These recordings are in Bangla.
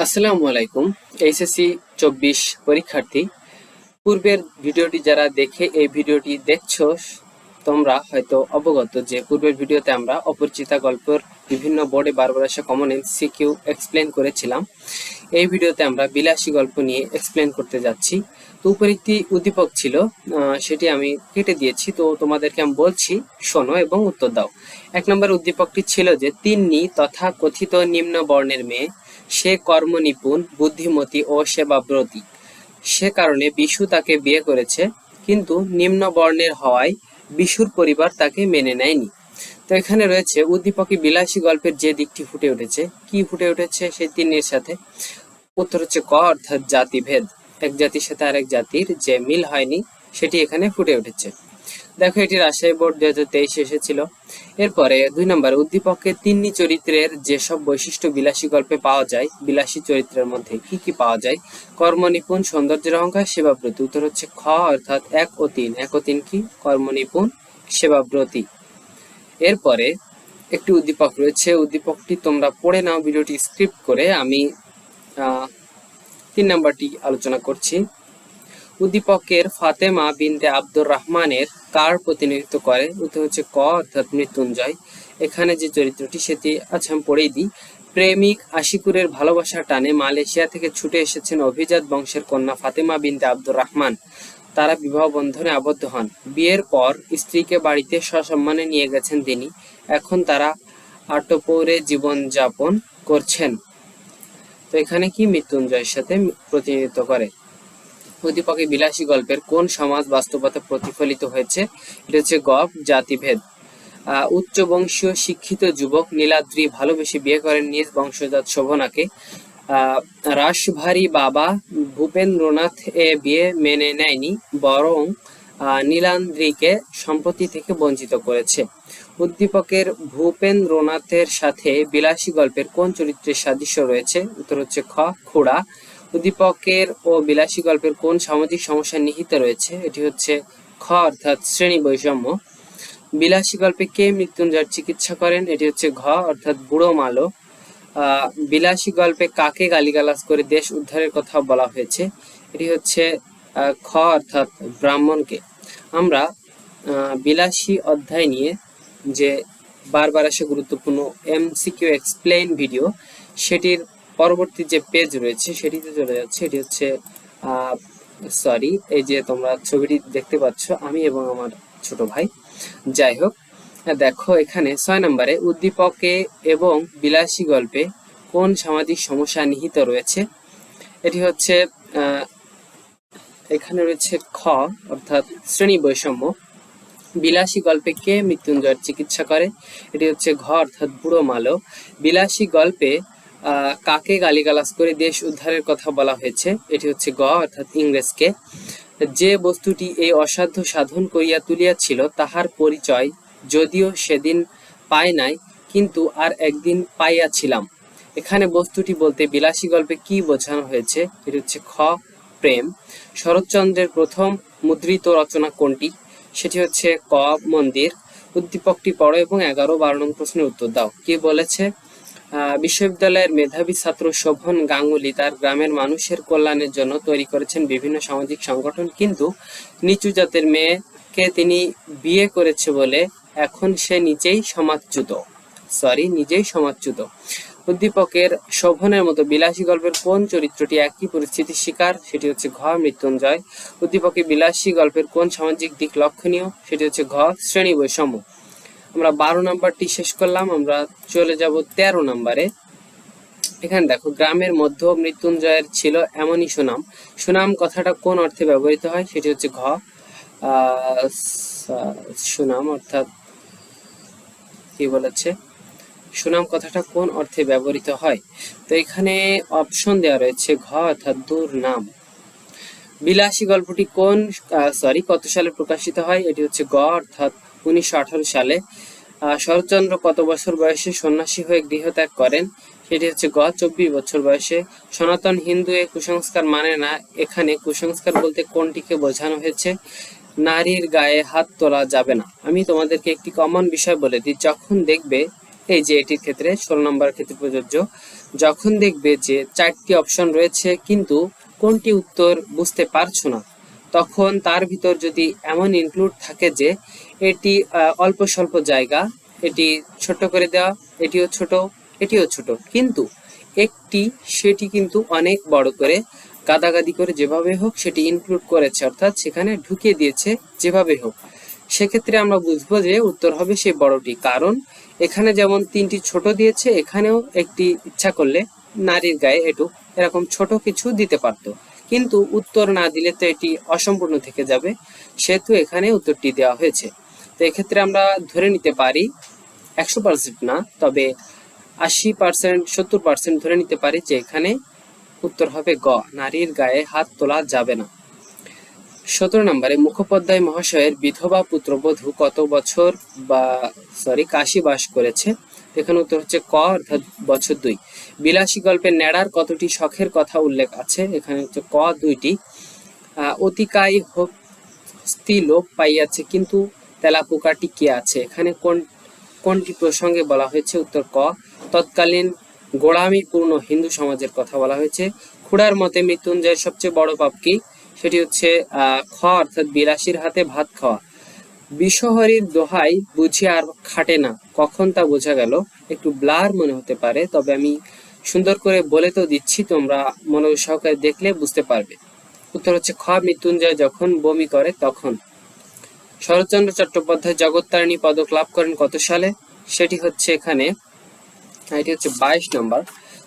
আসসালামু আলাইকুম। এইচএসসি 24 পরীক্ষার্থী, পূর্বের ভিডিওটি যারা দেখে এই ভিডিওটি দেখছো তোমরা হয়তো অবগত যে পূর্বের ভিডিওতে আমরা অপরিচিতা গল্পের বিভিন্ন বোর্ডে বারবার আসা কমন এমসিকিউ এক্সপ্লেন করেছিলাম। এই ভিডিওতে আমরা বিলাসী গল্প নিয়ে এক্সপ্লেন করতে যাচ্ছি। তো উপরে একটি উদ্দীপক ছিল, সেটি আমি কেটে দিয়েছি, তো তোমাদেরকে আমি বলছি, শোনো এবং উত্তর দাও। 1 নম্বর উদ্দীপকটি ছিল যে তিন্নি তথা কথিত নিম্ন বর্ণের মেয়ে, সে কর্মনিপুণ, বুদ্ধিমতী ও সেবাব্রতী। সে কারণে বিশু তাকে বিয়ে করেছে, কিন্তু নিম্ন বর্ণের হওয়ায় বিশুর পরিবার তাকে মেনে নেয়নি। তো এখানে রয়েছে উদ্দীপকে বিলাসী গল্পের যে দিকটি ফুটে উঠেছে, কি ফুটে উঠেছে সেই তিন্নির সাথে। উত্তর হচ্ছে ক, অর্থাৎ জাতিভেদ। এক জাতির সাথে আরেক জাতির যে মিল হয়নি সেটি এখানে ফুটে উঠেছে। দেখো, এটি রাজশাহী বোর্ড 2023 এসেছিল। এরপরে 2 নম্বর উদ্দীপকে তিন্নি চরিত্রের যেসব বৈশিষ্ট্য বিলাসী গল্পে পাওয়া যায়, বিলাসী চরিত্রের মধ্যে কি কি পাওয়া যায়? কর্মনিপুণ, সৌন্দর্যের অহংকার, সেবাব্রতী। উত্তর হচ্ছে খ, অর্থাৎ 1 ও 3। 1 ও 3 কি? কর্মনিপুণ, সেবাব্রতী। এরপরে একটি উদ্দীপক রয়েছে, উদ্দীপকটি তোমরা পড়ে নাও ভিডিওটি স্ক্রিপ্ট করে। আমি 3 নম্বরটি আলোচনা করছি। উদ্দীপকের ফাতেমা বিনতে আব্দুর রহমানের কার প্রতিনিধিত্ব করে? উত্তর হচ্ছে ক, অর্থাৎ মৃত্যুঞ্জয়। এখানে যে চরিত্রটি সেটি আচ্ছা আমি পড়েই দিই। প্রেমিক আশিকুরের ভালোবাসার টানে মালয়েশিয়া থেকে ছুটে এসেছেন অভিজাত বংশের কন্যা ফাতেমা বিনতে আব্দুর রহমান। তারা বিবাহ বন্ধনে আবদ্ধ হন। বিয়ের পর স্ত্রীকে বাড়িতে সসম্মানে নিয়ে গেছেন তিনি। এখন তারা আটপৌরে জীবনযাপন করছেন। তো এখানে কি মৃত্যুঞ্জয়ের সাথে প্রতিনিধিত্ব করে। উদ্দীপকে বিলাসী গল্পের কোন সমাজ বাস্তবতা প্রতিফলিত হয়েছে? এটা হচ্ছে গ, জাতিভেদ। উচ্চ বংশীয় শিক্ষিত যুবক নীলাদ্রি ভালোবেসে বিয়ে করেন নিজ বংশজাত শোভনাকে। রাশভারী বাবা ভূপেন্দ্রনাথ এ বিয়ে মেনে নেয়নি, বরং নীলাদ্রিকে সম্পত্তি থেকে বঞ্চিত করেছে। উদ্দীপকের ভূপেন্দ্রনাথের সাথে বিলাসী গল্পের কোন চরিত্রের সাদৃশ্য রয়েছে? উত্তর হচ্ছে খ, খুড়া। উদ্দীপকের ও বিলাসী গল্পের কোন সামাজিক সমস্যা নিহিত রয়েছে? এটি হচ্ছে খ, অর্থাৎ শ্রেণী বৈষম্য। বিলাসী গল্পে কে মৃত্যুঞ্জয়ের চিকিৎসা করেন? এটি হচ্ছে ঘ, অর্থাৎ বুড়ো মালো। বিলাসী গল্পে কাকে গালিগালাজ করে দেশ উদ্ধারের কথা বলা হয়েছে? এটি হচ্ছে খ, অর্থাৎ ব্রাহ্মণকে। আমরা বিলাসী অধ্যায় নিয়ে যে বারবার আসে গুরুত্বপূর্ণ এমসিকিউ এক্সপ্লেইন ভিডিও, সেটির পরবর্তী যে পেজ রয়েছে সেটিতে চলে যাচ্ছে। এটি হচ্ছে সরি, এই যে তোমরা ছবিটি দেখতে পাচ্ছ, আমি এবং আমার ছোট ভাই। যাই হোক, দেখো এখানে 6 নম্বরে উদ্দীপকে এবং বিলাসী গল্পে কোন সামাজিক সমস্যা নিহিত রয়েছে? এটি হচ্ছে এখানে রয়েছে খ, অর্থাৎ শ্রেণী বৈষম্য। বিলাসী গল্পে কে মৃত্যুঞ্জয়ের চিকিৎসা করে? এটি হচ্ছে ঘ, অর্থাৎ বুড়ো মালো। বিলাসী গল্পে কাকে গালিগালাজ করে দেশ উদ্ধারের কথা বলা হয়েছে? এটি হচ্ছে গ, অর্থাৎ ইংরেজকে। যে বস্তুটি এই অসাধ্য সাধন করিয়া তুলিয়াছিল তাহার পরিচয় যদিও সেদিন পাই নাই, কিন্তু আর একদিন পাইয়াছিলাম। এখানে বস্তুটি বলতে বিলাসী গল্পে কি বোঝানো হয়েছে? এটি হচ্ছে খ, প্রেম। শরৎচন্দ্রের প্রথম মুদ্রিত রচনা কোনটি? সেটি হচ্ছে ক, মন্দির। উদ্দীপকটি পড়ো এবং 11-12 নং প্রশ্নের উত্তর দাও। কি বলেছে? বিশ্ববিদ্যালয়ের মেধাবী ছাত্র শোভন গাঙ্গুলি তার গ্রামের মানুষের কল্যাণের জন্য তৈরি করেছেন বিভিন্ন সামাজিক সংগঠন, কিন্তু নিচু জাতের মেয়েকে তিনি বিয়ে করেছে বলে এখন সে নিজেই সমাজচ্যুত। উদ্দীপকের শোভনের মতো বিলাসী গল্পের কোন চরিত্রটি একই পরিস্থিতির শিকার? সেটি হচ্ছে ঘ, মৃত্যুঞ্জয়। উদ্দীপকে বিলাসী গল্পের কোন সামাজিক দিক লক্ষণীয়? সেটি হচ্ছে ঘ, শ্রেণী বৈষম্য। আমরা 12 নাম্বারটি শেষ করলাম, আমরা চলে যাব 13 নাম্বারে। এখানে দেখো, গ্রামের মধ্য মৃত্যুঞ্জয়ের ছিল এমনই সুনাম। সুনাম কথাটা কোন অর্থে ব্যবহৃত হয়? সেটি হচ্ছে ঘ, সুনাম, অর্থাৎ কি বলেছে, সুনাম কথাটা কোন অর্থে ব্যবহৃত হয়? তো এখানে অপশন দেওয়া রয়েছে ঘ, অর্থাৎ দুর্নাম। বিলাসী গল্পটি কত সালে প্রকাশিত হয়? এটি হচ্ছে গ, অর্থাৎ 1918 সালে। শরৎচন্দ্র কত বছর বয়সে সন্ন্যাসী হয়ে গৃহত্যাগ করেন? সেটি হচ্ছে গ, 24 বছর বয়সে। সনাতন হিন্দু এ কুসংস্কার মানে না। এখানে কুসংস্কার বলতে কোনটিকে বোঝানো হয়েছে? নারীর গায়ে হাত তোলা যাবে না। আমি তোমাদেরকে একটি কমন বিষয় বলে দিই, যখন দেখবে এই যে এটির ক্ষেত্রে 16 নম্বর ক্ষেত্রে প্রযোজ্য। যখন দেখবে যে 4টি অপশন রয়েছে কিন্তু কোনটি উত্তর বুঝতে পারছো না, তখন তার ভিতর যদি এমন ইনক্লুড থাকে যে এটি অল্প স্বল্প জায়গা, এটি ছোট করে দেওয়া, এটিও ছোট, এটিও ছোট, কিন্তু একটি সেটি কিন্তু অনেক বড় করে গাদাগাদি করে যেভাবে হোক সেটি ইনক্লুড করেছে, অর্থাৎ সেখানে ঢুকিয়ে দিয়েছে যেভাবে হোক, সেক্ষেত্রে আমরা বুঝবো যে উত্তর হবে সেই বড়টি। কারণ এখানে যেমন 3টি ছোট দিয়েছে, এখানেও একটি ইচ্ছা করলে নারীর গায়ে একটু এরকম ছোট কিছু দিতে পারতো, কিন্তু উত্তর না দিলে তো এটি অসম্পূর্ণ থেকে যাবে, সেহেতু এখানে উত্তরটি দেওয়া হয়েছে। তো এক্ষেত্রে আমরা ধরে নিতে পারি 100% না, তবে 80%, 70% ধরে নিতে পারি যে এখানে উত্তর হবে গ, নারীর গায়ে হাত তোলা যাবে না। 17 নম্বরে মুখোপাধ্যায় মহাশয়ের বিধবা পুত্রবধূ কত বছর কাশী বাস করেছে? এখানে উত্তর হচ্ছে ক, অর্থাৎ বছর 2। বিলাসী গল্পে ন্যাড়ার কতটি শখের কথা উল্লেখ আছে? এখানে হচ্ছে ক, 2টি। অতিকায় হস্তি লোপ পাইয়াছে কিন্তু তেলাপোকা টিকিয়ে আছে, এখানে কোনটি প্রসঙ্গে বলা হয়েছে? উত্তর ক, তৎকালীন গোড়ামিপূর্ণ হিন্দু সমাজের কথা বলা হয়েছে। খুড়ার মতে মৃত্যুঞ্জয়ের সবচেয়ে বড় পাপ কি? সেটি হচ্ছে খ, অর্থাৎ বিলাসীর হাতে ভাত খাওয়া। বিশ্বহরির দোহাই বুঝি আর খাটে না, কখন তা বোঝা গেল? একটু ব্লার মনে হতে পারে, তবে আমি সুন্দর করে বলে তো দিচ্ছি, তোমরা মনোযোগ সহকারে দেখলে বুঝতে পারবে। উত্তর হচ্ছে খ, মৃত্যুঞ্জয় যখন বমি করে তখন। শরৎচন্দ্র চট্টোপাধ্যায় জগত্তারিণী পদক লাভ করেন কত সালে? সেটি হচ্ছে এখানে, এটি হচ্ছে 22 নম্বর।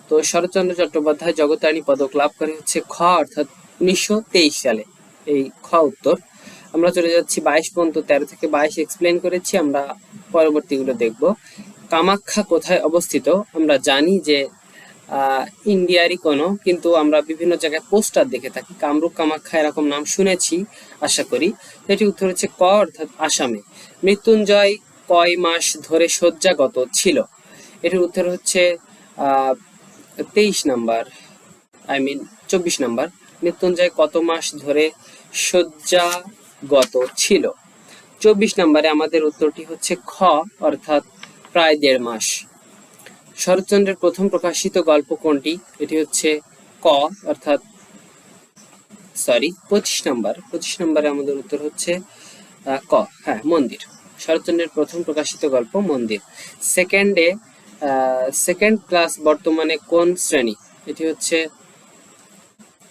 তো শরৎচন্দ্র চট্টোপাধ্যায় জগত্তারিণী পদক লাভ করে হচ্ছে খ, অর্থাৎ 1923 সালে। এই খ উত্তর। আমরা চলে যাচ্ছি 22 পর্যন্ত, 13 থেকে 22 এক্সপ্লেন করেছি, আমরা পরবর্তীগুলো দেখব। কামাখ্যা কোথায় অবস্থিত? আমরা জানি যে ইন্ডিয়ারই কোনো, কিন্তু আমরা বিভিন্ন জায়গায় পোস্টার দেখে থাকি, কামরূপ কামাখ্যা এরকম নাম শুনেছি আশা করি। এটি উত্তর হচ্ছে ক, অর্থাৎ আসামে। মৃত্যুঞ্জয় কয় মাস ধরে শয্যাগত ছিল? এটির উত্তর হচ্ছে 23 নাম্বার, 24 নাম্বার। মৃত্যুঞ্জয় কত মাস ধরে শয্যাগত ছিল? 24 নম্বরে আমাদের উত্তরটি হচ্ছে খ, অর্থাৎ প্রায় 1.5 মাস। শরৎচন্দ্রের প্রথম প্রকাশিত গল্প কোনটি? এটি হচ্ছে ক, অর্থাৎ 25 নাম্বার। 25 নম্বরে আমাদের উত্তর হচ্ছে ক, হ্যাঁ, মন্দির। শরৎচন্দ্রের প্রথম প্রকাশিত গল্প মন্দির। সেকেন্ড ক্লাস বর্তমানে কোন শ্রেণী? এটি হচ্ছে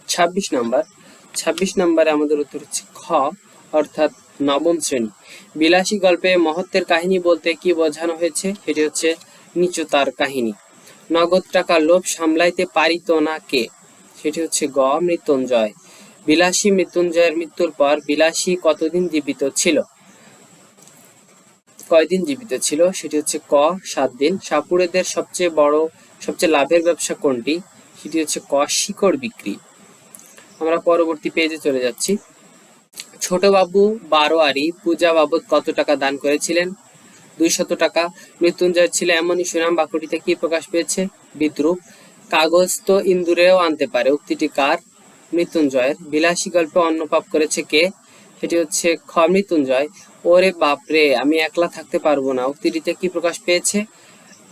26 নাম্বার। 26 নম্বরে আমাদের উত্তর হচ্ছে খ, অর্থাৎ 9ম শ্রেণী। বিলাসী গল্পে মহত্বের কাহিনী বলতে কি বোঝানো হয়েছে? এটি হচ্ছে নিচুতার কাহিনী। নগদ টাকা লোভ সামলাইতে পারিত না কে? সেটি হচ্ছে গ, মৃত্যুঞ্জয়। বিলাসী মৃত্যুঞ্জয়ের মৃত্যুর পর বিলাসী কতদিন জীবিত ছিল? কয়দিন জীবিত ছিল? সেটি হচ্ছে ক, 7 দিন। সাপুড়েদের সবচেয়ে লাভের ব্যবসা কোনটি? সেটি হচ্ছে ক, শিকড় বিক্রি। আমরা পরবর্তী পেজে চলে যাচ্ছি। ছোট বাবু বারোয়ারি পূজা বাবদ কত টাকা দান করেছিলেন? 200 টাকা। মৃত্যুঞ্জয় ছিল এমনই সুনাম বাক্যটিতে কি প্রকাশ পেয়েছে? বিদ্রুপ। কাগজ তো ইন্দুরেও আনতে পারে, উক্তিটি কার? মৃত্যুঞ্জয়ের। বিলাসী গল্পে অন্নপাপ করেছে কে? সেটি হচ্ছে খ, মৃত্যুঞ্জয়। ওরে বাপরে, আমি একলা থাকতে পারবো না, উক্তিটিতে কি প্রকাশ পেয়েছে?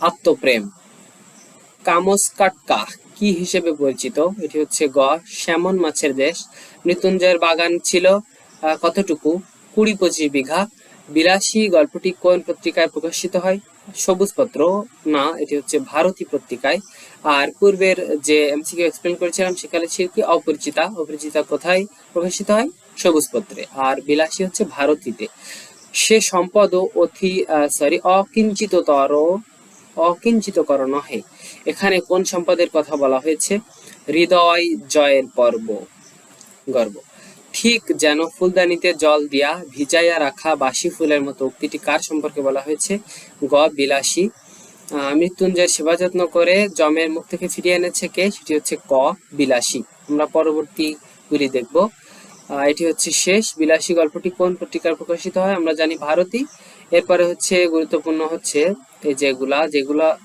আত্মপ্রেম। কামসকাটকা কি হিসেবে পরিচিত? এটি হচ্ছে গ, স্যামন মাছের দেশ। মৃত্যুঞ্জয়ের বাগান ছিল কতটুকু? 20-25 বিঘা। বিলাসী গল্পটি কোন পত্রিকায় প্রকাশিত হয়? সবুজপত্র না, এটি হচ্ছে ভারতী পত্রিকায়। আর পূর্বের যে এমসিকিউ এক্সপ্লেন করেছিলাম সেখানে ছিল কি অপরিচিতা। অপরিচিতা কোথায় প্রকাশিত হয়? সবুজপত্রে। আর বিলাসী হচ্ছে ভারতীতে। সে সম্পদ অকিঞ্চিতকর নহে, এখানে কোন সম্পদের কথা বলা হয়েছে? হৃদয় জয়ের গর্ব। ঠিক যেন ফুলদানিতে জল দিয়া ভিজাইয়া রাখা বাসি ফুলের মতো, উক্তিটি কার সম্পর্কে বলা হয়েছে? গ, বিলাসী। মৃত্যুঞ্জয় সেবা যত্ন করে জমের মুখ থেকে ফিরিয়ে এনেছে কে? সেটি হচ্ছে ক, বিলাসী। আমরা পরবর্তী গুলি দেখব। এটি হচ্ছে শেষ। বিলাসী গল্পটি কোন পত্রিকায় প্রকাশিত হয়? আমরা জানি ভারতী। এরপরে হচ্ছে গুরুত্বপূর্ণ হচ্ছে এই যেগুলা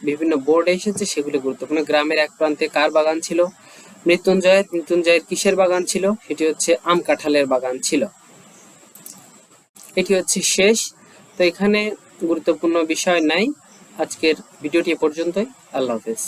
বিভিন্ন বোর্ডে এসেছে সেগুলি গুরুত্বপূর্ণ। গ্রামের এক প্রান্তে কার বাগান ছিল? মৃত্যুঞ্জয়ের কিসের বাগান ছিল? সেটি হচ্ছে আম কাঁঠালের বাগান ছিল। এটি হচ্ছে শেষ। তো এখানে গুরুত্বপূর্ণ বিষয় নাই, আজকের ভিডিওটি এ পর্যন্তই। আল্লাহ হাফেজ।